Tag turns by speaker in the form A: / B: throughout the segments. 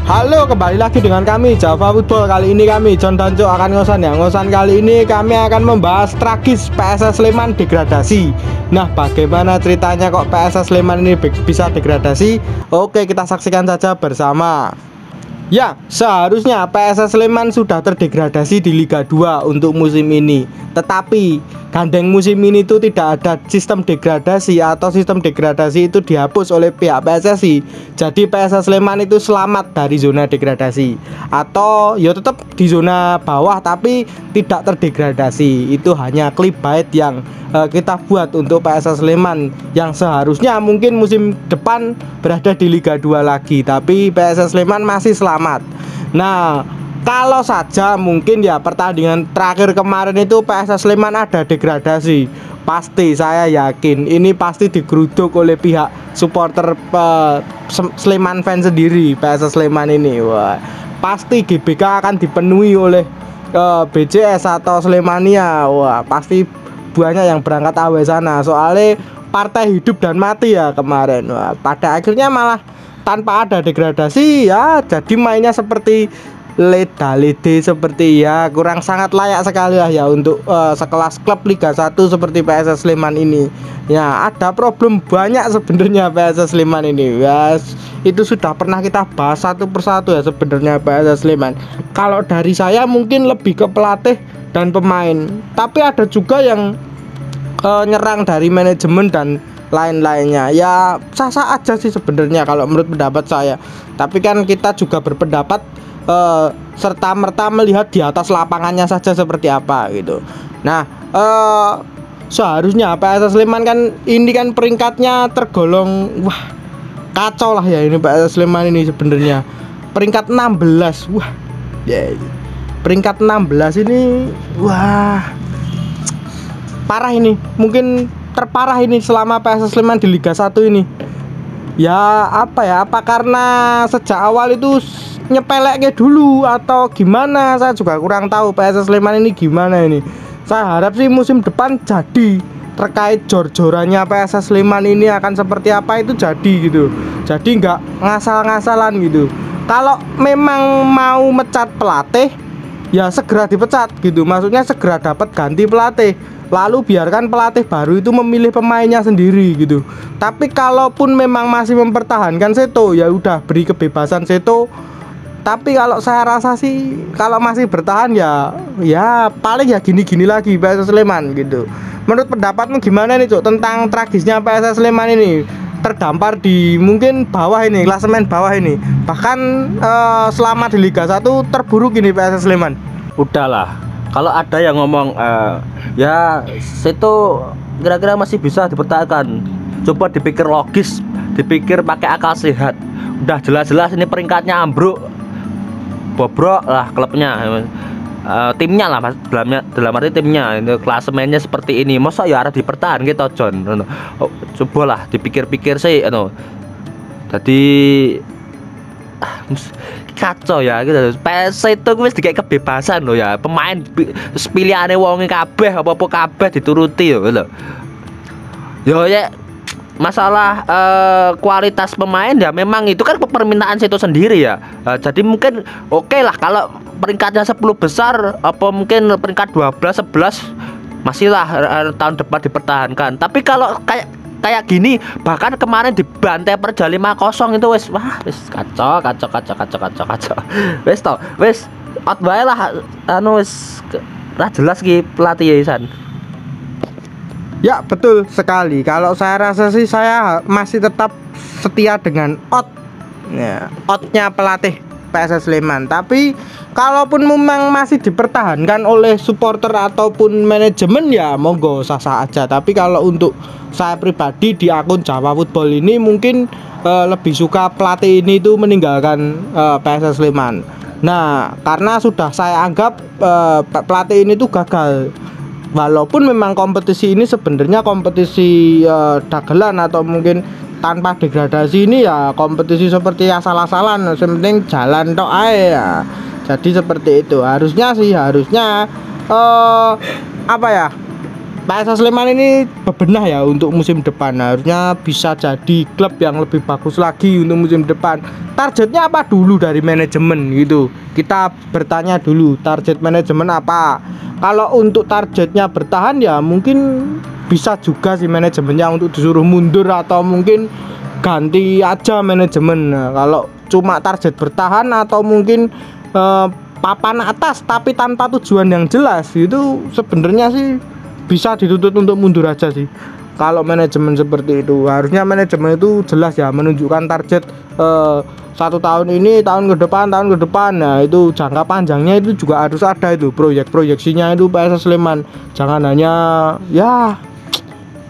A: Halo, kembali lagi dengan kami Java Football. Kali ini kami John dan Jo akan ngosan ya. Ngosan kali ini kami akan membahas tragis PSS Sleman degradasi. Nah, bagaimana ceritanya kok PSS Sleman ini bisa degradasi? Oke, kita saksikan saja bersama. Ya, seharusnya PSS Sleman sudah terdegradasi di Liga 2 untuk musim ini. Tetapi gandeng musim ini itu tidak ada sistem degradasi, atau sistem degradasi itu dihapus oleh pihak PSSI. Jadi PSS Sleman itu selamat dari zona degradasi, atau ya tetap di zona bawah tapi tidak terdegradasi. Itu hanya clickbait yang kita buat untuk PSS Sleman yang seharusnya mungkin musim depan berada di Liga 2 lagi, tapi PSS Sleman masih selamat. Nah, kalau saja mungkin ya pertandingan terakhir kemarin itu PSS Sleman ada degradasi, pasti saya yakin ini pasti digeruduk oleh pihak supporter Sleman fans sendiri. PSS Sleman ini, wah, pasti GBK akan dipenuhi oleh BCS atau Slemania. Wah, pasti banyak yang berangkat awal sana, soalnya partai hidup dan mati ya kemarin. Wah, pada akhirnya malah tanpa ada degradasi ya, jadi mainnya seperti lede seperti ya kurang sangat layak sekali lah ya untuk sekelas klub Liga 1 seperti PSS Sleman ini. Ya, ada problem banyak sebenarnya PSS Sleman ini. Ya, itu sudah pernah kita bahas satu persatu ya sebenarnya PSS Sleman. Kalau dari saya mungkin lebih ke pelatih dan pemain, tapi ada juga yang nyerang dari manajemen dan lain-lainnya. Ya sah-sah aja sih sebenarnya kalau menurut pendapat saya. Tapi kan kita juga berpendapat serta merta melihat di atas lapangannya saja seperti apa gitu. Nah, seharusnya PSS Sleman kan ini kan peringkatnya tergolong wah kacau lah ya ini PSS Sleman ini sebenarnya peringkat 16. Wah, ya, peringkat 16 ini wah parah ini, mungkin terparah ini selama PSS Sleman di Liga 1 ini. Ya apa ya, apa karena sejak awal itu nyepeleknya dulu atau gimana, saya juga kurang tahu PSS Sleman ini gimana ini. Saya harap sih musim depan jadi, terkait jor-jorannya PSS Sleman ini akan seperti apa itu jadi gitu. Jadi nggak ngasal-ngasalan gitu. Kalau memang mau mecat pelatih ya segera dipecat gitu, maksudnya segera dapat ganti pelatih, lalu biarkan pelatih baru itu memilih pemainnya sendiri gitu. Tapi kalaupun memang masih mempertahankan Seto, ya udah beri kebebasan Seto. Tapi kalau saya rasa sih kalau masih bertahan ya paling ya gini-gini lagi PSS Sleman gitu. Menurut pendapatmu gimana nih Cuk tentang tragisnya PSS Sleman ini, terdampar di mungkin bawah ini, klasemen bawah ini, bahkan selama di Liga 1 terburuk ini PSS Sleman?
B: Udahlah, kalau ada yang ngomong ya Seto kira-kira masih bisa dipertahankan, coba dipikir logis, dipikir pakai akal sehat. Udah jelas-jelas ini peringkatnya ambruk, bobrok lah klubnya, timnya lah, dalam arti timnya ini klasemennya seperti ini, masa ya harus dipertahankan gitu John. Cobalah dipikir-pikir sih jadi kacau ya gitu. PS itu wis dikai kebebasan loh ya, pemain pilihannya wonge kabeh apa-apa kabeh dituruti lho. Yo ya masalah kualitas pemain ya memang itu kan permintaan Seto sendiri ya. Jadi mungkin oke lah kalau peringkatnya 10 besar, apa mungkin peringkat 12 11 masih lah tahun depan dipertahankan. Tapi kalau kayak gini, bahkan kemarin dibantai Perja 5-0 itu wis wah wis kacau. Wis out bae lah wis ra jelas ki pelatih Isan.
A: Ya betul sekali. Kalau saya rasa sih saya masih tetap setia dengan outnya pelatih PSS Sleman. Tapi kalaupun memang masih dipertahankan oleh supporter ataupun manajemen ya monggo sah-sah aja. Tapi kalau untuk saya pribadi di akun Java Football ini mungkin lebih suka pelatih ini itu meninggalkan PSS Sleman. Nah, karena sudah saya anggap pelatih ini tuh gagal. Walaupun memang kompetisi ini sebenarnya kompetisi dagelan atau mungkin tanpa degradasi ini ya kompetisi seperti asal-asalan, yang penting jalan tok ae ya. Jadi seperti itu. Harusnya apa ya? PSS Sleman ini bebenah ya untuk musim depan. Harusnya bisa jadi klub yang lebih bagus lagi untuk musim depan. Targetnya apa dulu dari manajemen gitu? Kita bertanya dulu, target manajemen apa? Kalau untuk targetnya bertahan ya mungkin bisa juga sih manajemennya untuk disuruh mundur atau mungkin ganti aja manajemen. Nah, kalau cuma target bertahan atau mungkin papan atas tapi tanpa tujuan yang jelas itu sebenarnya sih bisa dituntut untuk mundur aja sih. Kalau manajemen seperti itu harusnya manajemen itu jelas ya menunjukkan target 1 tahun ini, tahun ke depan. Nah itu jangka panjangnya itu juga harus ada itu proyeksinya itu PSS Sleman. Jangan hanya ya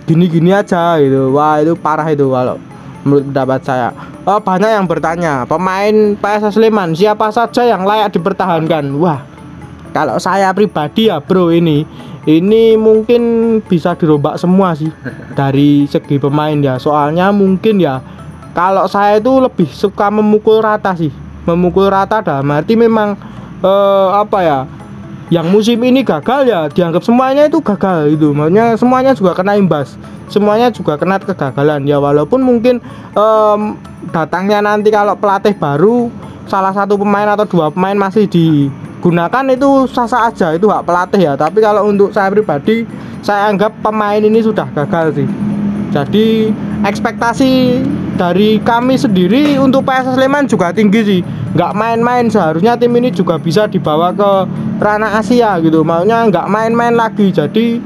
A: gini-gini aja gitu. Wah itu parah itu kalau menurut pendapat saya. Banyak yang bertanya pemain PSS Sleman siapa saja yang layak dipertahankan. Wah kalau saya pribadi ya bro ini mungkin bisa dirombak semua sih dari segi pemain ya. Soalnya mungkin ya kalau saya itu lebih suka memukul rata sih. Memukul rata dalam arti memang apa ya, yang musim ini gagal ya dianggap semuanya itu gagal itu. Maksudnya semuanya juga kena imbas, semuanya juga kena kegagalan ya. Walaupun mungkin datangnya nanti kalau pelatih baru salah satu pemain atau 2 pemain masih digunakan itu sah-sah aja, itu hak pelatih ya. Tapi kalau untuk saya pribadi saya anggap pemain ini sudah gagal sih. Jadi ekspektasi dari kami sendiri untuk PSS Sleman juga tinggi sih. Nggak main-main, seharusnya tim ini juga bisa dibawa ke ranah Asia gitu. Maunya nggak main-main lagi. Jadi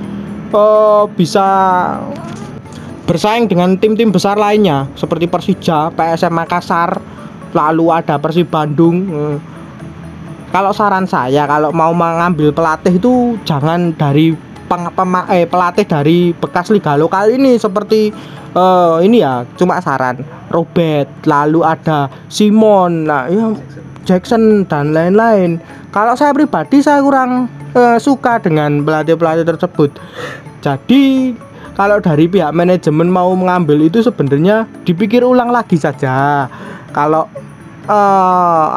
A: bisa bersaing dengan tim-tim besar lainnya seperti Persija, PSM Makassar, lalu ada Persib Bandung. Kalau saran saya kalau mau mengambil pelatih itu jangan dari pelatih dari bekas liga lokal ini seperti ini ya, cuma saran Robert, lalu ada Simon, nah ya Jackson dan lain-lain. Kalau saya pribadi saya kurang suka dengan pelatih-pelatih tersebut. Jadi kalau dari pihak manajemen mau mengambil itu sebenarnya dipikir ulang lagi saja. Kalau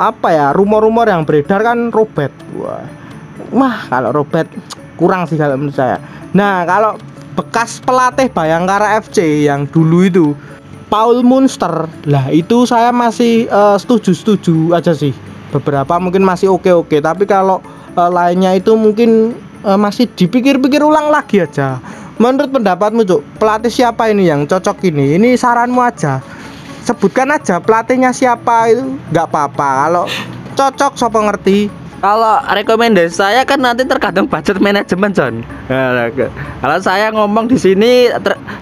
A: apa ya, rumor-rumor yang beredar kan Robert. Wah, kalau Robert kurang sih kalau menurut saya. Nah, kalau bekas pelatih Bayangkara FC yang dulu itu Paul Munster, lah itu saya masih setuju aja sih. Beberapa mungkin masih oke, tapi kalau lainnya itu mungkin masih dipikir-pikir ulang lagi aja. Menurut pendapatmu Cuk, pelatih siapa ini yang cocok ini? Ini saranmu aja. Sebutkan aja pelatihnya siapa itu, nggak apa-apa. Kalau cocok siapa ngerti.
B: Kalau rekomendasi saya kan nanti tergantung budget manajemen John. Nah, kalau saya ngomong di sini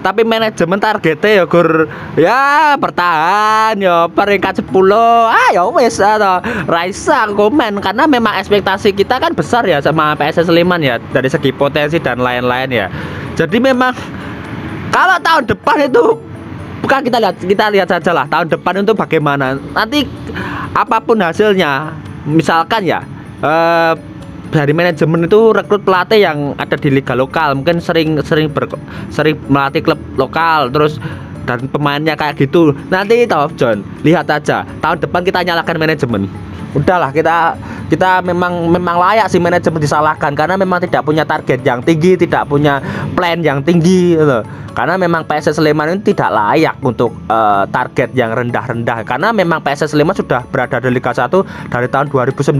B: tapi manajemen targetnya ya gur ya bertahan ya peringkat 10. Ya wes atau Raisa komen karena memang ekspektasi kita kan besar ya sama PSS Sleman ya dari segi potensi dan lain-lain ya. Jadi memang kalau tahun depan itu bukan kita lihat saja lah tahun depan itu bagaimana. Nanti apapun hasilnya misalkan ya dari manajemen itu rekrut pelatih yang ada di liga lokal, mungkin sering melatih klub lokal, terus dan pemainnya kayak gitu. Nanti tahu John, lihat aja tahun depan kita nyalakan manajemen. Udahlah kita memang layak sih manajemen disalahkan karena memang tidak punya target yang tinggi, tidak punya plan yang tinggi gitu. Karena memang PSS Sleman ini tidak layak untuk target yang rendah-rendah karena memang PSS Sleman sudah berada di Liga 1 dari tahun 2019.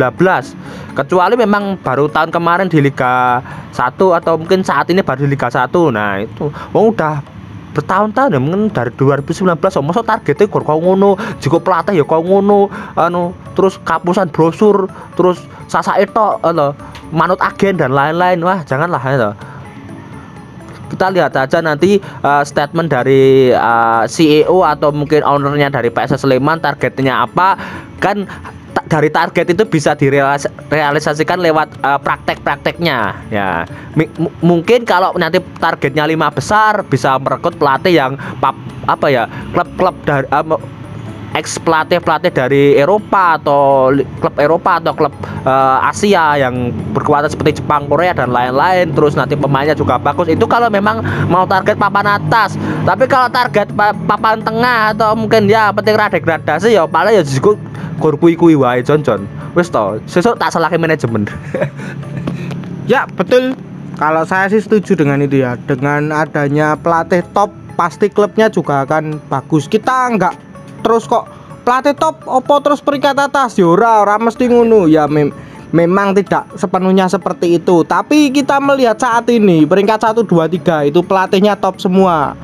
B: Kecuali memang baru tahun kemarin di Liga 1 atau mungkin saat ini baru di Liga 1. Nah, itu udah bertahun-tahun ya, mungkin dari 2019 masa targetnya kok ngono, jika pelatih ya kok ngono, terus kapusan brosur, terus sasa itu manut agen dan lain-lain. Wah, janganlah itu. Kita lihat aja nanti statement dari CEO atau mungkin ownernya dari PSS Sleman targetnya apa. Kan dari target itu bisa direalisasikan lewat praktek-prakteknya ya. Mungkin kalau nanti targetnya 5 besar bisa merekrut pelatih yang klub-klub dari ex pelatih dari Eropa atau klub Eropa atau klub Asia yang berkuatan seperti Jepang, Korea dan lain-lain. Terus nanti pemainnya juga bagus. Itu kalau memang mau target papan atas. Tapi kalau target papan tengah atau mungkin ya penting degradasi ya paling ya juga kui wae John. Wis to, sesuk tak salahin manajemen.
A: Ya, betul. Kalau saya sih setuju dengan itu ya. Dengan adanya pelatih top, pasti klubnya juga akan bagus. Kita nggak terus kok pelatih top opo terus peringkat atas ya, ora mesti ngono ya. Memang tidak sepenuhnya seperti itu. Tapi kita melihat saat ini peringkat 1 2 3 itu pelatihnya top semua.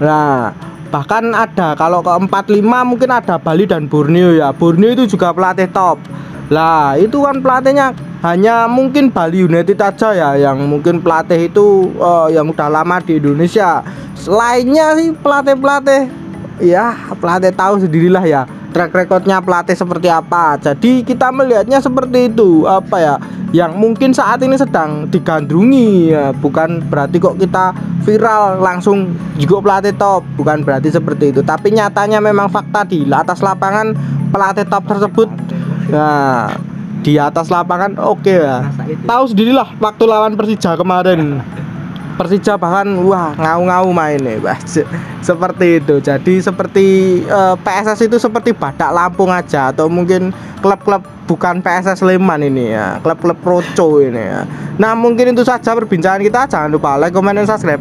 A: Nah, bahkan ada kalau ke 4 5 mungkin ada Bali dan Borneo ya. Borneo itu juga pelatih top. Lah, itu kan pelatihnya hanya mungkin Bali United aja ya yang mungkin pelatih itu yang udah lama di Indonesia. Selainnya sih pelatih-pelatih ya, pelatih tahu sendirilah ya track recordnya pelatih seperti apa. Jadi kita melihatnya seperti itu, apa ya, yang mungkin saat ini sedang digandrungi ya. Bukan berarti kok kita viral langsung juga pelatih top, bukan berarti seperti itu. Tapi nyatanya memang fakta di atas lapangan pelatih top tersebut. Nah, di atas lapangan oke ya. Tahu sendirilah waktu lawan Persija kemarin. Persija bahkan wah ngau-ngau main nih, seperti itu. Jadi seperti PSS itu seperti badak Lampung aja, atau mungkin klub-klub bukan PSS Sleman ini ya, klub-klub Proco ini ya. Nah, mungkin itu saja perbincangan kita. Jangan lupa like, comment, dan subscribe.